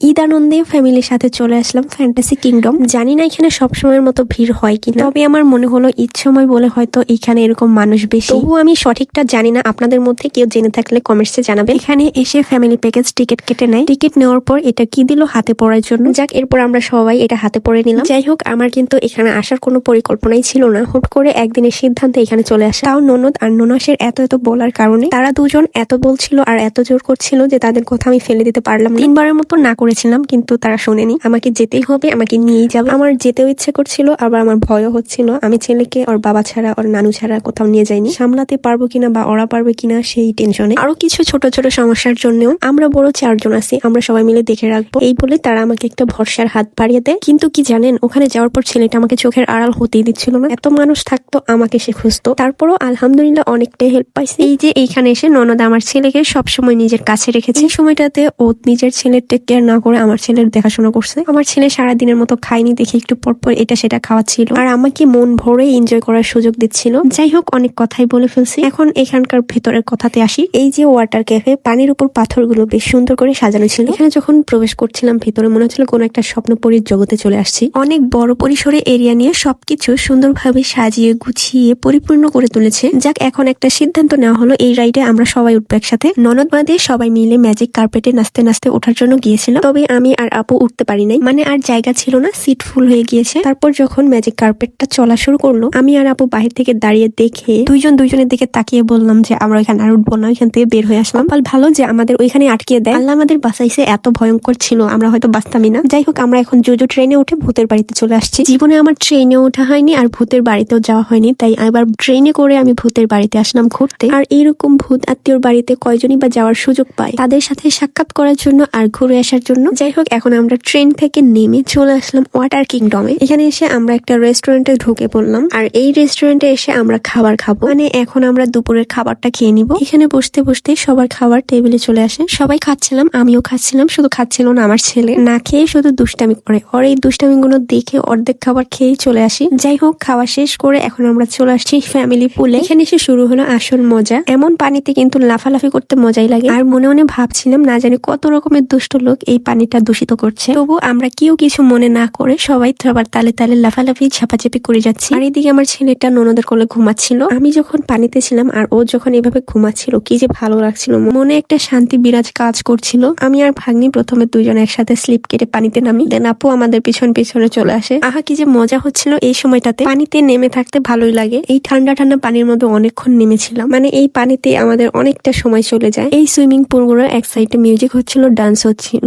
ঈদ আনন্দে ফ্যামিলির সাথে চলে আসলাম ফ্যান্টাসি কিংডম। জানি না এখানে সবসময়ের মতো ভিড় হয় কিনা, তবে আমার মনে হলো ঈদ সময় বলে হয়তো এখানে এরকম মানুষ বেশি। তবুও আমি সঠিকটা জানি না, আপনাদের মধ্যে কেউ জেনে থাকলে কমেন্টসে জানাবেন। এখানে এসে ফ্যামিলি প্যাকেজ টিকিট কেটে নেয়। টিকিট নেওয়ার পর এটা কি দিল হাতে পড়ার জন্য। যাক, এরপর আমরা সবাই এটা হাতে পড়ে নিলাম। যাই হোক, আমার কিন্তু এখানে আসার কোনো পরিকল্পনাই ছিল না। হুট করে একদিনের সিদ্ধান্তে এখানে চলে আসা, তাও ননদ আর ননাসের এত বলার কারণে। তারা দুজন এত বলছিল আর এত জোর করছিল যে তাদের কথা আমি ফেলে দিতে পারলাম না। 3বারের মতো না করেছিলাম, কিন্তু তারা শোনেনি। আমাকে যেতেই হবে, আমাকে নিয়েই যাবে। আমার যেতেও ইচ্ছে করছিল, আবার আমার ভয়ও হচ্ছিল। আমি ছেলেকে ওর বাবা ছাড়া, ওর নানু ছাড়া কোথাও নিয়ে যাইনি। সামলাতে পারবো কিনা বা ওরা পারবে কিনা সেই টেনশনে। আরো কিছু ছোট ছোট সমস্যার জন্যও আমরা বড় 4 জন আছি, আমরা সবাই মিলে দেখে রাখবো এই বলে তারা আমাকে একটা ভরসার হাত বাড়িয়ে দেয়। কিন্তু কি জানেন, ওখানে যাওয়ার পর ছেলেটা আমাকে চোখের আড়াল হতেই দিচ্ছিল না। এত মানুষ থাকতো, আমাকে সে খুঁজতো। তারপরও আলহামদুলিল্লাহ অনেকটাই হেল্প পাইছি। এই যে এইখানে এসে ননদ আমার ছেলেকে সবসময় নিজের কাছে রেখেছে। এই সময়টাতে ও নিজের ছেলের টেক কেয়ার না করে আমার ছেলের দেখাশোনা করছে। আমার ছেলে সারাদিনের মতো খায়নি দেখে একটু পরপর এটা সেটা খাওয়াচ্ছিল, আর আমাকে মন ভরে এনজয় করার সুযোগ দিচ্ছিল। যাই হোক, অনেক কথাই বলে ফেলছি। এখন এখানকার ভেতরের কথাতে আসি। এই যে ওয়াটার ক্যাফে, পানির উপর পাথরগুলো বেশ সুন্দর করে সাজানো ছিল। এখানে যখন প্রবেশ করছিলাম ভেতরে, মনে হচ্ছিল কোনো একটা স্বপ্নপরীর জগতে চলে আসছি। অনেক বড় পরিসরে এরিয়া নিয়ে সবকিছু সুন্দরভাবে সাজিয়ে গুছিয়ে পরিপূর্ণ করে তুলেছে। যাক, এখন একটা সিদ্ধান্ত নেওয়া হলো, এই রাইডে আমরা সবাই উঠবো একসাথে। ননদ বাদে সবাই মিলে ম্যাজিক কার্পেটে নাচতে নাচতে ওঠার জন্য গিয়েছিলাম। তবে আমি আর আপু উঠতে পারি নাই, মানে আর জায়গা ছিল না, সিট ফুল হয়ে গিয়েছে। তারপর যখন ম্যাজিক কার্পেটটা চলা শুরু করলো, আমি আর আপু বাহির থেকে দাঁড়িয়ে দেখে দুইজনের দিকে তাকিয়ে বললাম যে আমরা এখানে আর উঠবো না, ওইখান থেকে বের হয়ে আসলাম। ভালো যে আমাদের ওইখানে আটকিয়ে দেয়। আল্লাহ আমাদের বাঁচাইছে, এত ভয়ঙ্কর ছিল আমরা হয়তো বাঁচতামই না। যাই হোক, আমরা এখন জোজো ট্রেনে উঠে ভূতের বাড়িতে চলে আসছি। জীবনে আমার ট্রেনে ওঠা হয়নি আর ভূতের বাড়িতেও যাওয়া হয়নি, তাই এবার ট্রেনে করে আমি ভূতের বাড়িতে আসলাম ঘুরতে। আর এইরকম ভূত আত্মীয়র বাড়িতে কয়জনই বা যাওয়ার সুযোগ পায়, তাদের সাথে সাক্ষাৎ করার জন্য আর ঘুরে আসার জন্য। যাই হোক, এখন আমরা ট্রেন থেকে নেমে চলে আসলাম ওয়াটার কিংডমে। এখানে এসে আমরা একটা রেস্টুরেন্টে ঢুকে পড়লাম, আর এই রেস্টুরেন্টে এসে আমরা খাবার খাবো, মানে এখন আমরা দুপুরের খাবারটা খেয়ে নিব। এখানে বসতে বসতে সবার খাবার টেবিলে চলে আসে। সবাই খাচ্ছিলাম, আমিও খাচ্ছিলাম। শুধু খাচ্ছিল না আমার ছেলে, না খেয়ে শুধু দুষ্টামি করে। ওর এই দুষ্টামিগুলো দেখে অর্ধেক খাবার খেয়েই চলে আসি। যাই হোক, খাওয়া শেষ করে এখন আমরা চলে আসছি ফ্যামিলি পুলে। এখানে এসে শুরু হলো আসল মজা। এমন পানিতে কিন্তু লাফালাফি করতে মজাই লাগে। আর মনে মনে ভাবছিলাম, না জানি কত রকমের দুষ্ট লোক এই পানিটা দূষিত করছে। তবু আমরা কেউ কিছু মনে না করে সবাই সবার তালে তালে লাফালাফি ঝাপাঝাপি করে যাচ্ছি। আর এদিকে আমার ছেলেটা ননদের কোলে ঘুমাচ্ছিল। আমি যখন পানিতে ছিলাম আর ও যখন এভাবে ঘুমাচ্ছিল, কি যে ভালো লাগছিল, মনে একটা শান্তি বিরাজ কাজ করছিল। আমি আর ভাগ্নি প্রথমে দুজন একসাথে স্লিপ কেটে পানিতে নামি, দেন আপু আমাদের পিছনে চলে আসে। আহা, কি যে মজা হচ্ছিল এই সময়টাতে। পানিতে নেমে থাকতে ভালোই লাগে। এই ঠান্ডা ঠান্ডা পানির মধ্যে অনেকক্ষণ নেমেছিলাম, মানে এই পানিতে আমাদের অনেকটা সময় চলে যায়। এই সুইমিং পুলগুলোর এক সাইডে মিউজিক হচ্ছিল, ডান্স হচ্ছিল,